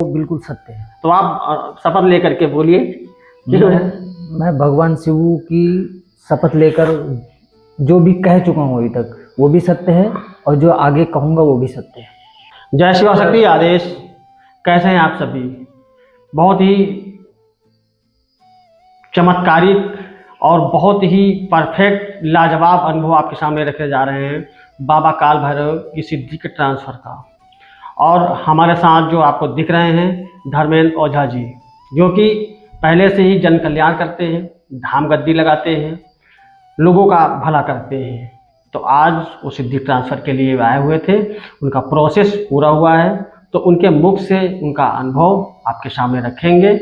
बिल्कुल सत्य है। तो आप शपथ लेकर के बोलिए। मैं भगवान शिव की शपथ लेकर जो भी कह चुका हूँ अभी तक वो भी सत्य है और जो आगे कहूँगा वो भी सत्य है। जय शिवशक्ति आदेश। कैसे हैं आप सभी? बहुत ही चमत्कारिक और बहुत ही परफेक्ट लाजवाब अनुभव आपके सामने रखे जा रहे हैं बाबा काल भैरव की सिद्धि के ट्रांसफ़र का। और हमारे साथ जो आपको दिख रहे हैं धर्मेंद्र ओझा जी, जो कि पहले से ही जन कल्याण करते हैं, धाम गद्दी लगाते हैं, लोगों का भला करते हैं। तो आज वो सिद्धि ट्रांसफ़र के लिए आए हुए थे, उनका प्रोसेस पूरा हुआ है, तो उनके मुख से उनका अनुभव आपके सामने रखेंगे,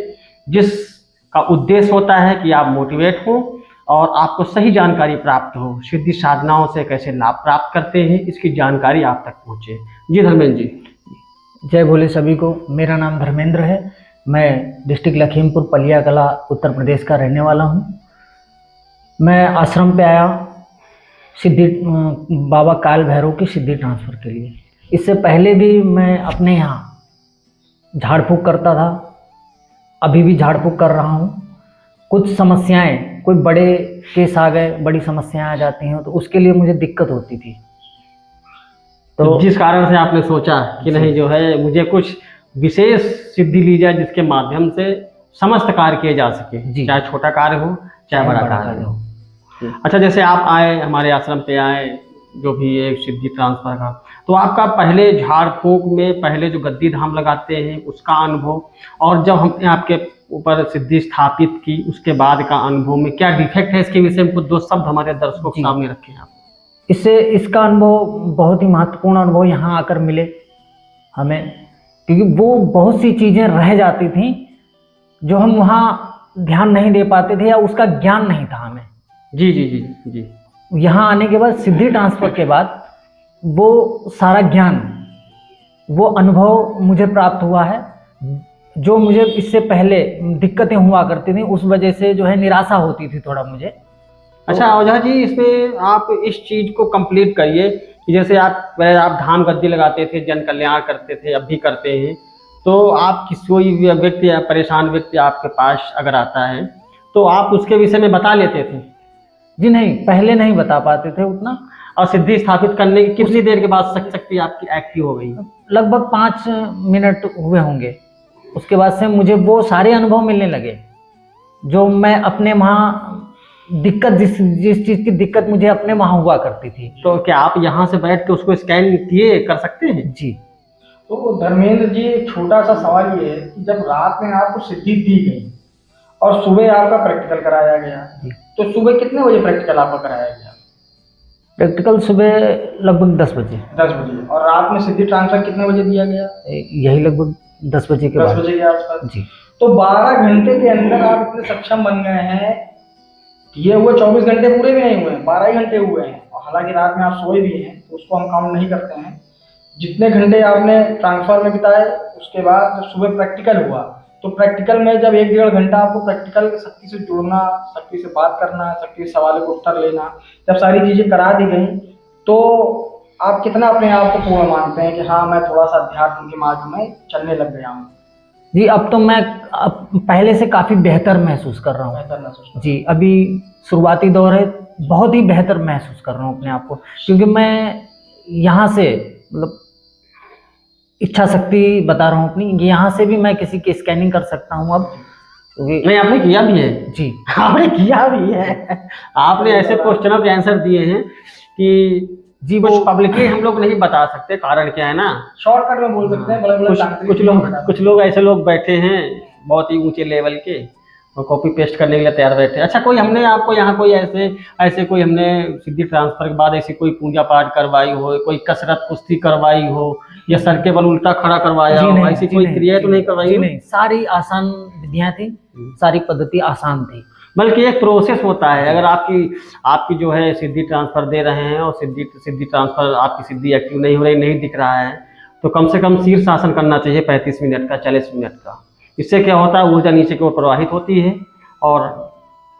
जिसका उद्देश्य होता है कि आप मोटिवेट हों और आपको सही जानकारी प्राप्त हो, सिद्धि साधनाओं से कैसे लाभ प्राप्त करते हैं इसकी जानकारी आप तक पहुँचे। जी धर्मेंद्र जी। जय भोले सभी को। मेरा नाम धर्मेंद्र है। मैं डिस्ट्रिक्ट लखीमपुर पलिया कला उत्तर प्रदेश का रहने वाला हूँ। मैं आश्रम पे आया सिद्धि बाबा काल भैरव की सिद्धि ट्रांसफ़र के लिए। इससे पहले भी मैं अपने यहाँ झाड़ फूँक करता था, अभी भी झाड़ फूँक कर रहा हूँ। कुछ समस्याएं, कोई बड़े केस आ गए, बड़ी समस्याएं आ जाती हैं तो उसके लिए मुझे दिक्कत होती थी। तो जिस कारण से आपने सोचा कि नहीं जो है मुझे कुछ विशेष सिद्धि ली जाए जिसके माध्यम से समस्त कार्य किए जा सके, चाहे छोटा कार्य हो चाहे बड़ा कार्य हो। अच्छा, जैसे आप आए, हमारे आश्रम पे आए, जो भी एक सिद्धि ट्रांसफ़र का, तो आपका पहले झाड़ फूँक में पहले जो गद्दी धाम लगाते हैं उसका अनुभव, और जब हमने आपके ऊपर सिद्धि स्थापित की उसके बाद का अनुभव में क्या डिफेक्ट है, इसके विषय में कुछ दो शब्द हमारे दर्शकों के सामने रखें आप। इसका अनुभव बहुत ही महत्वपूर्ण अनुभव यहाँ आकर मिले हमें, क्योंकि वो बहुत सी चीज़ें रह जाती थी जो हम वहाँ ध्यान नहीं दे पाते थे या उसका ज्ञान नहीं था हमें। जी जी जी जी। यहाँ आने के बाद सिद्धि ट्रांसफ़र के बाद वो सारा ज्ञान, वो अनुभव मुझे प्राप्त हुआ है। जो मुझे इससे पहले दिक्कतें हुआ करती थी उस वजह से जो है निराशा होती थी थोड़ा मुझे। अच्छा ओझा जी, इसमें आप इस चीज़ को कंप्लीट करिए कि जैसे आप धाम गद्दी लगाते थे, जन कल्याण करते थे, अब भी करते हैं, तो आप कोई व्यक्ति या परेशान व्यक्ति आपके पास अगर आता है तो आप उसके विषय में बता लेते थे? जी नहीं, पहले नहीं बता पाते थे उतना। और सिद्धि स्थापित करने की कितनी देर के बाद शक्ति आपकी एक्टिव हो गई? लगभग 5 मिनट हुए होंगे। उसके बाद से मुझे वो सारे अनुभव मिलने लगे जो मैं अपने वहाँ दिक्कत, जिस चीज़ की दिक्कत मुझे अपने वहाँ हुआ करती थी। तो क्या आप यहाँ से बैठ के उसको स्कैन किए कर सकते हैं? जी। तो धर्मेंद्र जी, एक छोटा सा सवाल ये है कि जब रात में आपको सिद्धि दी गई और सुबह आपका प्रैक्टिकल कराया गया, तो सुबह कितने बजे प्रैक्टिकल आपका कराया गया? प्रैक्टिकल सुबह लगभग 10 बजे। 10 बजे। और रात में सिद्धि ट्रांसफर कितने बजे दिया गया? यही लगभग 10 बजे के 10 बजे के आसपास। जी। तो 12 घंटे के अंदर आप इतने सक्षम बन गए हैं। ये हुए 24 घंटे पूरे भी नहीं हुए, 12 ही घंटे हुए हैं। और हालांकि रात में आप सोए भी हैं तो उसको हम काउंट नहीं करते हैं। जितने घंटे आपने ट्रांसफर में बिताए, उसके बाद जब सुबह प्रैक्टिकल हुआ तो प्रैक्टिकल में जब 1-1.5 घंटा आपको प्रैक्टिकल शक्ति से जुड़ना, शक्ति से बात करना, शक्ति से सवालों को उत्तर लेना, जब सारी चीज़ें करा दी गई तो आप कितना अपने आप को पूर्ण मानते हैं कि हाँ, मैं थोड़ा सा अध्यात्म के मार्ग में चलने लग गया हूँ? जी, अब तो मैं पहले से काफ़ी बेहतर महसूस कर रहा हूँ। जी, अभी शुरुआती दौर है, बहुत ही बेहतर महसूस कर रहा हूँ अपने आप को, क्योंकि मैं यहाँ से मतलब इच्छा शक्ति बता रहा हूँ अपनी, यहाँ से भी मैं किसी की स्कैनिंग कर सकता हूँ अब। नहीं, आपने किया भी है? जी, आपने किया भी है। आपने ऐसे क्वेश्चनों के आंसर दिए हैं कि जी वो पब्लिकली हम लोग नहीं बता सकते, कारण क्या है ना, शॉर्टकट में बोल सकते हैं। बड़े कुछ लोग ऐसे लोग बैठे हैं बहुत ही ऊंचे लेवल के, कॉपी पेस्ट करने के लिए तैयार बैठे। अच्छा, कोई हमने आपको यहाँ कोई ऐसे कोई हमने सिद्धि ट्रांसफर के बाद ऐसी कोई पूजा पाठ करवाई हो, कोई कसरत कुश्ती करवाई हो, या सर के बल उल्टा खड़ा करवाया हो, ऐसी कोई क्रिया तो नहीं करवाई? नहीं, सारी आसान विधियाँ थी, सारी पद्धति आसान थी। बल्कि एक प्रोसेस होता है। अगर आपकी जो है सिद्धि ट्रांसफर दे रहे हैं और सिद्धि ट्रांसफर आपकी सिद्धि एक्टिव नहीं हो रही, नहीं दिख रहा है, तो कम से कम शीर्ष आसन करना चाहिए 35 मिनट का, 40 मिनट का। इससे क्या होता है, ऊर्जा नीचे की ओर प्रवाहित होती है और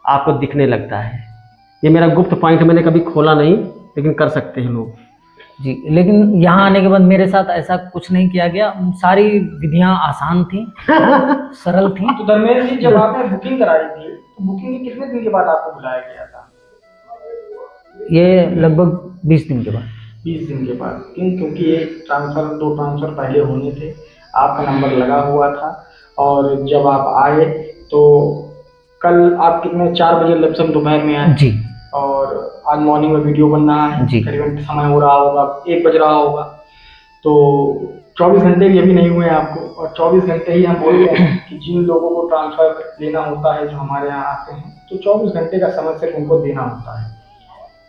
आपको दिखने लगता है। ये मेरा गुप्त पॉइंट, मैंने कभी खोला नहीं, लेकिन कर सकते हैं लोग। जी, लेकिन यहाँ आने के बाद मेरे साथ ऐसा कुछ नहीं किया गया। सारी विधियां आसान थी, सरल थी। तो धर्मेंद्र जी, जब आपने बुकिंग कराई थी तो बुकिंग के कितने दिन के बाद आपको बुलाया गया था? ये लगभग 20 दिन के बाद। 20 दिन के बाद। क्योंकि एक ट्रांसफर, 2 ट्रांसफर पहले होने थे, आपका नंबर लगा हुआ था, और जब आप आए तो कल आप कितने 4 बजे लमसम दोपहर में आए जी, और आज मॉर्निंग में वीडियो बन रहा है जी। करीबन समय हो रहा होगा 1 बज रहा होगा, तो 24 घंटे भी अभी नहीं हुए आपको, और 24 घंटे ही हम बोलते हैं कि जिन लोगों को ट्रांसफर लेना होता है जो हमारे यहाँ आते हैं, तो 24 घंटे का समय सिर्फ उनको देना होता है।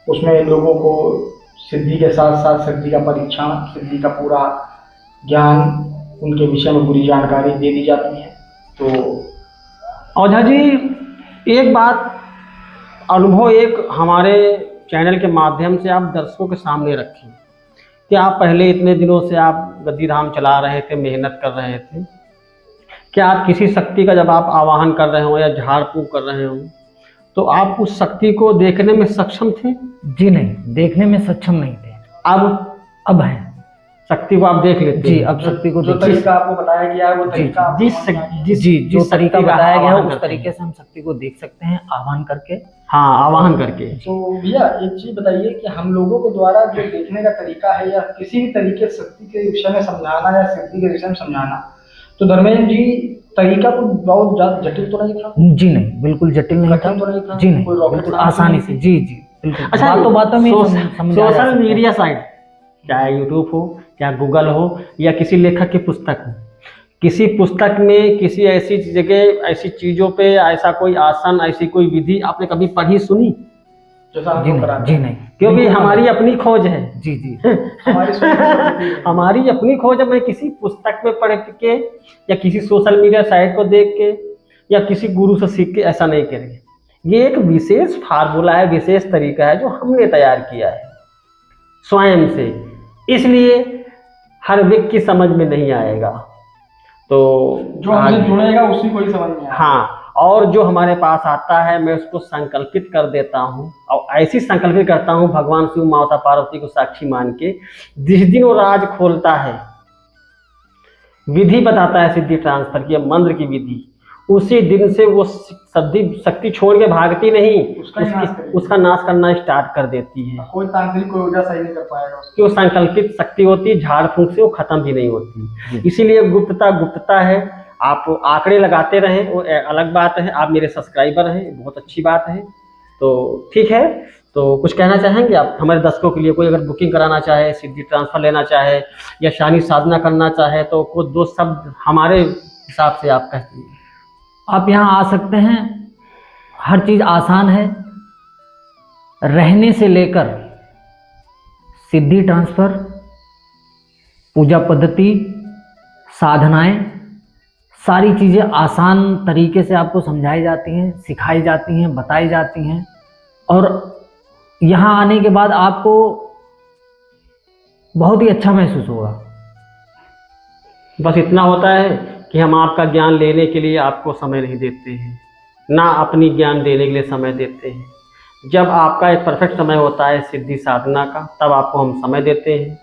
उसमें लोगों को सिद्धि के साथ साथ सिद्धि का परीक्षण, सिद्धि का पूरा ज्ञान, उनके विषय में पूरी जानकारी दे दी जाती है। तो ओझा जी, एक बात अनुभव एक हमारे चैनल के माध्यम से आप दर्शकों के सामने रखें कि आप पहले इतने दिनों से आप गद्दी धाम चला रहे थे, मेहनत कर रहे थे, क्या आप किसी शक्ति का जब आप आवाहन कर रहे हो या झाड़ फूंक कर रहे हो तो आप उस शक्ति को देखने में सक्षम थे? जी नहीं, देखने में सक्षम नहीं थे। अब हैं, शक्ति को आप देख लेते जी। हैं। अब शक्ति को जो तरीका आपको बताया गया है वो तरीका आपको जिस समझ में आया? जो तरीका शक्ति का बताया गया है आवाहन उस करते तरीके हैं। से हम शक्ति को देख सकते हैं, आह्वान करके। हाँ, आवाहन करके। तो भैया एक चीज बताइए कि हम लोगों को द्वारा जो देखने का तरीका है या किसी भी तरीके से शक्ति के विषय में समझाना या सिद्धि के विषय में समझाना, तो धर्मेंद्र जी तरीका को बहुत ज्यादा जटिल तो नहीं था? जी नहीं, बिल्कुल जटिल नहीं था। कठिन तो नहीं था? जी नहीं, कोई रॉकेट बिल्कुल साइंस आसानी नहीं से। थी? जी जी, बिल्कुल। अच्छा, बातों में सोशल मीडिया साइट, चाहे यूट्यूब हो, चाहे गूगल हो, या किसी लेखक की पुस्तक हो, किसी पुस्तक में किसी ऐसी जगह, ऐसी चीज़ों पे ऐसा कोई आसन, ऐसी कोई विधि आपने कभी पढ़ी सुनी? जैसा हम जी लोग नहीं, कराते जी हैं। नहीं। क्योंकि बिल्कुल हमारी अपनी खोज है। जी जी। हमारी सोच में है। हमारी अपनी खोज है। मैं किसी पुस्तक में पढ़ के या किसी सोशल मीडिया साइट को देख के या किसी गुरु से सीख के ऐसा नहीं करेंगे। ये एक विशेष फार्मूला है, विशेष तरीका है जो हमने तैयार किया है स्वयं से, इसलिए हर व्यक्ति की समझ में नहीं आएगा। तो जो हमसे जुड़ेगा उसी को ही समझ में आएगा। हाँ, और जो हमारे पास आता है मैं उसको संकल्पित कर देता हूँ, और ऐसी संकल्पित करता हूँ भगवान शिव माता पार्वती को साक्षी मान के, जिस दिन वो राज खोलता है, विधि बताता है सिद्धि ट्रांसफर की, मंत्र की विधि, उसी दिन से वो शक्ति छोड़ के भागती नहीं, उसका नाश करना स्टार्ट कर देती है। कोई तांत्रिक कोई ऊर्जा सही नहीं कर पाएगा उसको। कि वो संकल्पित शक्ति होती है, झाड़ फूंक से वो खत्म भी नहीं होती। इसीलिए गुप्तता है। आप आंकड़े लगाते रहें, वो अलग बात है। आप मेरे सब्सक्राइबर हैं, बहुत अच्छी बात है। तो ठीक है, तो कुछ कहना चाहेंगे आप हमारे दर्शकों के लिए? कोई अगर बुकिंग कराना चाहे, सिद्धि ट्रांसफर लेना चाहे या शानी साधना करना चाहे, तो कुछ 2 शब्द हमारे हिसाब से आप कहते हैं। आप यहाँ आ सकते हैं, हर चीज़ आसान है, रहने से लेकर सिद्धि ट्रांसफर, पूजा पद्धति, साधनाएं, सारी चीज़ें आसान तरीके से आपको समझाई जाती हैं, सिखाई जाती हैं, बताई जाती हैं। और यहाँ आने के बाद आपको बहुत ही अच्छा महसूस होगा। बस इतना होता है कि हम आपका ज्ञान लेने के लिए आपको समय नहीं देते हैं, ना अपनी ज्ञान देने के लिए समय देते हैं। जब आपका एक परफेक्ट समय होता है सिद्धि साधना का, तब आपको हम समय देते हैं।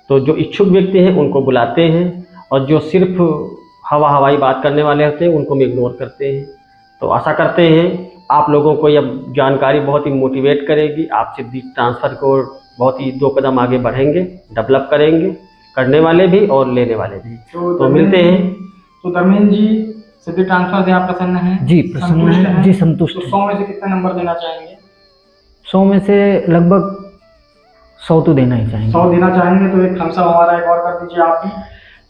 तो जो इच्छुक व्यक्ति हैं उनको बुलाते हैं, और जो सिर्फ हवाई बात करने वाले होते हैं उनको हम इग्नोर करते हैं। तो आशा करते हैं आप लोगों को यह जानकारी बहुत ही मोटिवेट करेगी। आप सिद्धि ट्रांसफ़र को बहुत ही 2 कदम आगे बढ़ेंगे, डेवलप करेंगे, करने वाले भी और लेने वाले भी। तो मिलते हैं। तो धर्मेंद्र जी, सिद्धि ट्रांसफर से आप प्रसन्न हैं? जी प्रसन्न हैं जी, संतुष्ट। तो 100 में से कितना नंबर देना चाहेंगे? 100 में से लगभग 100 तो देना ही चाहेंगे। 100 देना चाहेंगे तो एक थम्स अप हमारा एक और कर दीजिए आप भी।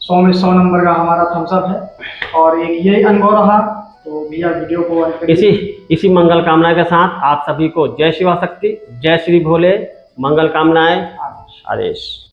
100 में 100 नंबर का हमारा थम्स अप है। और एक यही अनुभव रहा। तो भैया वीडियो को इसी मंगल कामना के साथ आप सभी को जय शिवा शक्ति, जय श्री भोले, मंगल कामनाएं, आदेश।